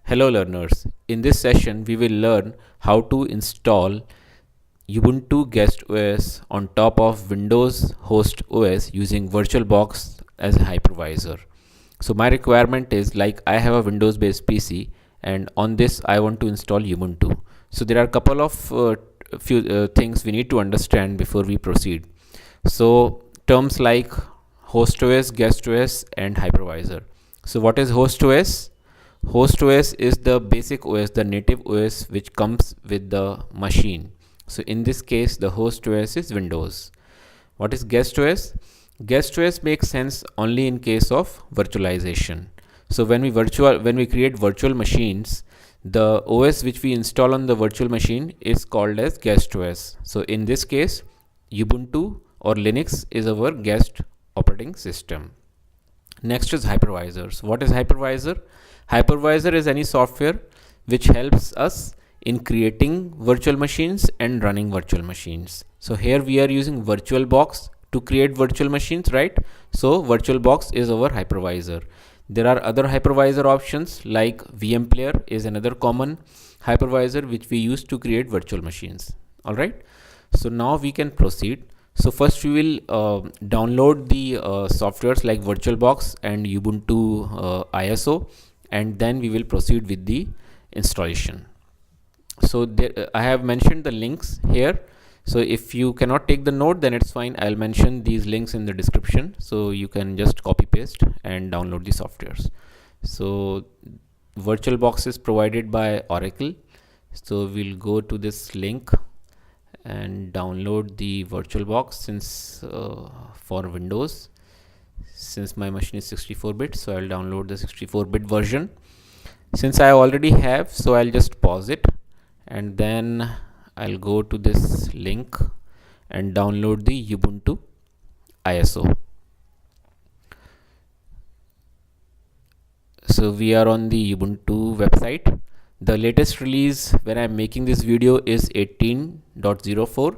Hello learners, in this session we will learn how to install Ubuntu Guest OS on top of Windows Host OS using VirtualBox as a hypervisor. So my requirement is like I have a Windows based PC and on this I want to install Ubuntu. So there are a couple of few things we need to understand before we proceed. So terms like host OS, guest OS and hypervisor. So what is host OS? Host OS is the basic OS, the native OS which comes with the machine. So in this case, the host OS is Windows. What is guest OS? Guest OS makes sense only in case of virtualization. So when we create virtual machines, the OS which we install on the virtual machine is called as guest OS. So in this case, Ubuntu or Linux is our guest operating system. Next is hypervisors. What is hypervisor? Hypervisor is any software which helps us in creating virtual machines and running virtual machines. So here we are using VirtualBox to create virtual machines, right? So VirtualBox is our hypervisor. There are other hypervisor options like VM Player is another common hypervisor which we use to create virtual machines. All right. So now we can proceed. So first we will download the softwares like VirtualBox and Ubuntu ISO, and then we will proceed with the installation. So there, I have mentioned the links here. So if you cannot take the note, then it's fine. I'll mention these links in the description, so you can just copy paste and download the softwares. So VirtualBox is provided by Oracle. So we'll go to this link and download the VirtualBox since for Windows. Since my machine is 64-bit, so I'll download the 64-bit version. Since I already have, so I'll just pause it and then I'll go to this link and download the Ubuntu ISO. So we are on the Ubuntu website. The latest release when I'm making this video is 18.04.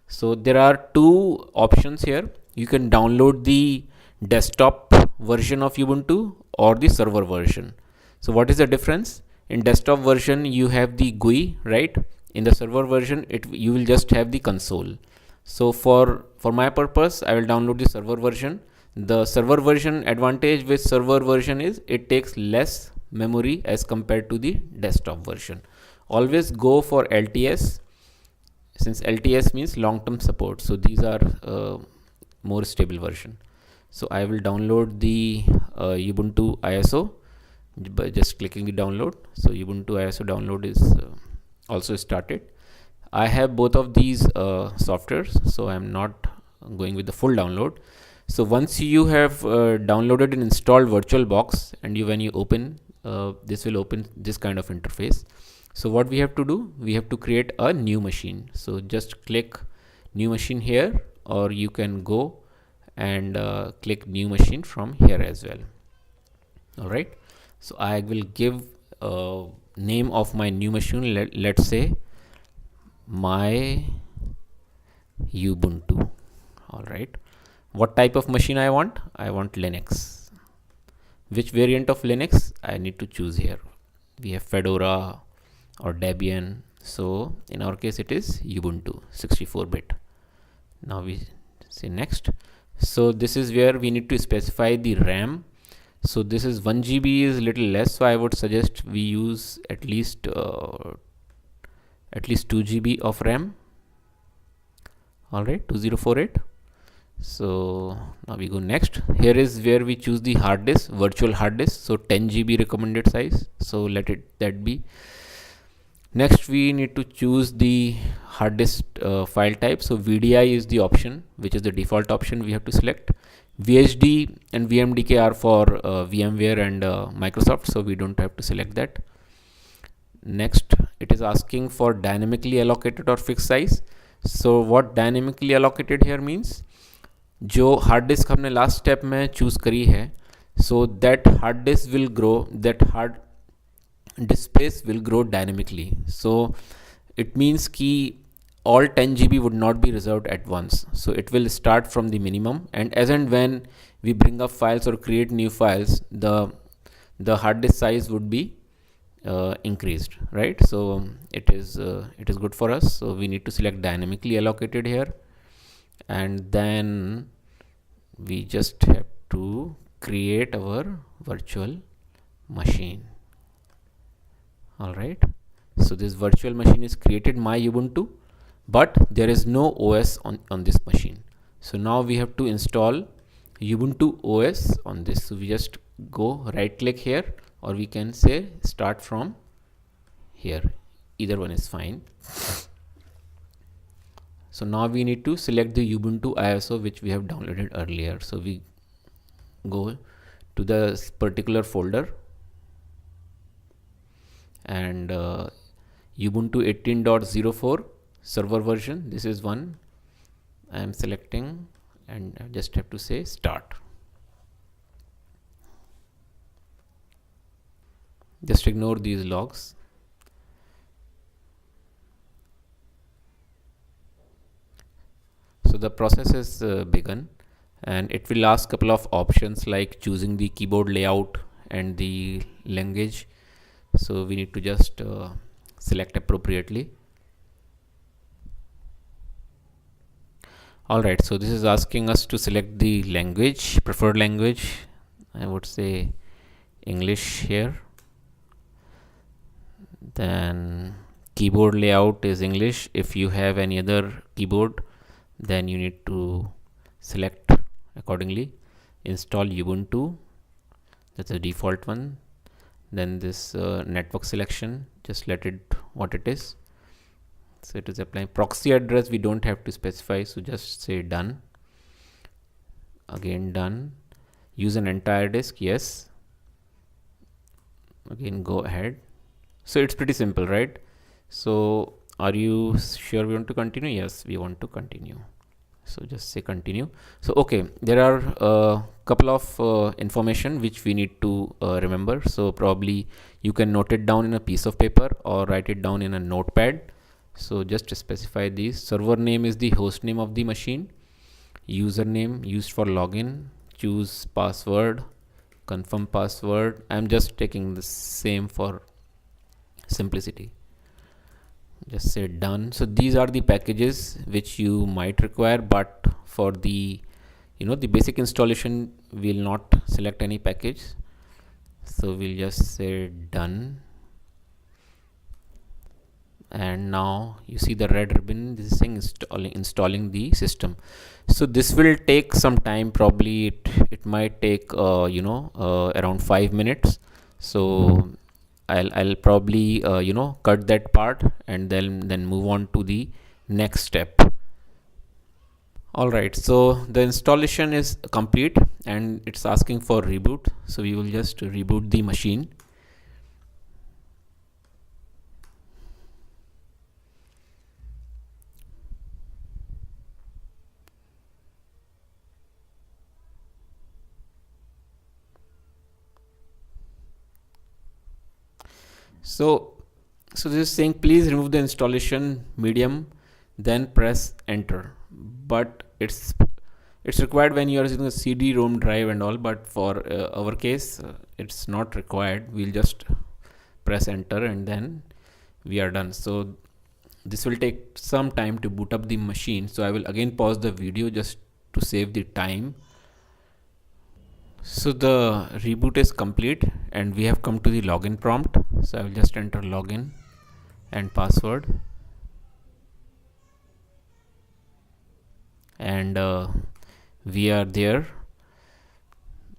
So there are two options here. You can download the desktop version of Ubuntu or the server version. So what is the difference? In desktop version you have the GUI, right? In the server version you will just have the console. So for my purpose I will download the server version. The server version advantage with server version is it takes less memory as compared to the desktop version. Always go for LTS, since LTS means long-term support. So these are more stable version. So I will download the Ubuntu ISO by just clicking the download. So Ubuntu ISO download is also started. I have both of these softwares, so I am not going with the full download. So once you have downloaded and installed VirtualBox, and when you open, this will open this kind of interface. So what we have to do, we have to create a new machine. So just click new machine here, or you can go and click new machine from here as well. All right. So I will give name of my new machine. Let's say my Ubuntu. All right. What type of machine I want? I want Linux. Which variant of Linux? I need to choose here. We have Fedora or Debian. So in our case it is Ubuntu 64-bit. Now we say next. So this is where we need to specify the RAM. So this is 1 GB is little less, so I would suggest we use at least 2 GB of RAM. All right, 2048. So now we go next. Here is where we choose the hard disk, virtual hard disk. So 10 GB recommended size. So let that be. Next we need to choose the hard disk file type. So VDI is the option, which is the default option we have to select. VHD and VMDK are for VMware and Microsoft, so we don't have to select that. Next, it is asking for dynamically allocated or fixed size. So what dynamically allocated here means, जो hard disk हमने last step में choose करी है, so that hard disk will grow, that hard disk space will grow dynamically. So it means कि all 10 GB would not be reserved at once. So it will start from the minimum, and as and when we bring up files or create new files, the hard disk size would be increased, right? So it is good for us. So we need to select dynamically allocated here, and then we just have to create our virtual machine. All right, so this virtual machine is created, my Ubuntu, but there is no OS on this machine. So now we have to install Ubuntu OS on this. So we just go right click here, or we can say start from here, either one is fine. So now we need to select the Ubuntu ISO which we have downloaded earlier. So we go to the particular folder, and Ubuntu 18.04 server version, this is one I am selecting, and I just have to say start. Just ignore these logs. So the process is begun, and it will ask couple of options like choosing the keyboard layout and the language. So we need to just select appropriately. Alright, so this is asking us to select the language, preferred language. I would say English here. Then keyboard layout is English. If you have any other keyboard, then you need to select accordingly. Install Ubuntu, that's the default one. Then this network selection, just let it what it is. So it is applying. Proxy address we don't have to specify, so just say done. Again done. Use an entire disk, yes. Again go ahead. So it's pretty simple, right? So are you sure we want to continue? Yes, we want to continue. So just say continue. So okay, there are a couple of information which we need to remember. So probably you can note it down in a piece of paper or write it down in a notepad. So just specify these. Server name is the host name of the machine. Username used for login. Choose password. Confirm password. I'm just taking the same for simplicity. Just say done. So these are the packages which you might require, but for the the basic installation we'll not select any package. So we'll just say done, and now you see the red ribbon, this is saying installing the system. So this will take some time, probably it might take around 5 minutes. So I'll probably cut that part and then move on to the next step. Alright, so the installation is complete and it's asking for reboot. So we will just reboot the machine. So this is saying please remove the installation medium, then press enter. But it's required when you are using a CD-ROM drive and all, but for our case it's not required. We'll just press enter and then we are done. So this will take some time to boot up the machine. So I will again pause the video just to save the time. So the reboot is complete and we have come to the login prompt. So I will just enter login and password, and we are there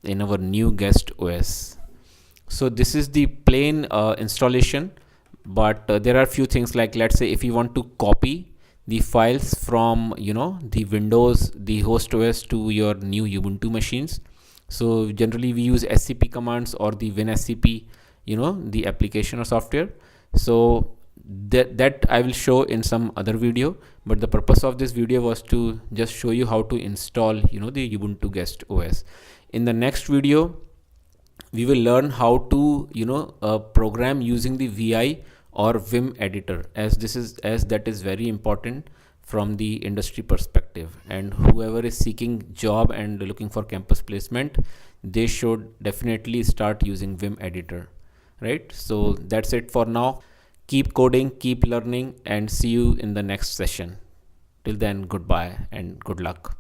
in our new guest OS. So this is the plain installation, but there are few things like, let's say if you want to copy the files from the Windows, the host OS to your new Ubuntu machines. So generally we use scp commands or the WinSCP, the application or software. So that I will show in some other video, but the purpose of this video was to just show you how to install the Ubuntu guest OS. In the next video we will learn how to program using the VI or Vim editor, as that is very important from the industry perspective, and whoever is seeking job and looking for campus placement, they should definitely start using Vim editor. right? So that's it for now. Keep coding, keep learning, and see you in the next session. Till then, goodbye and good luck.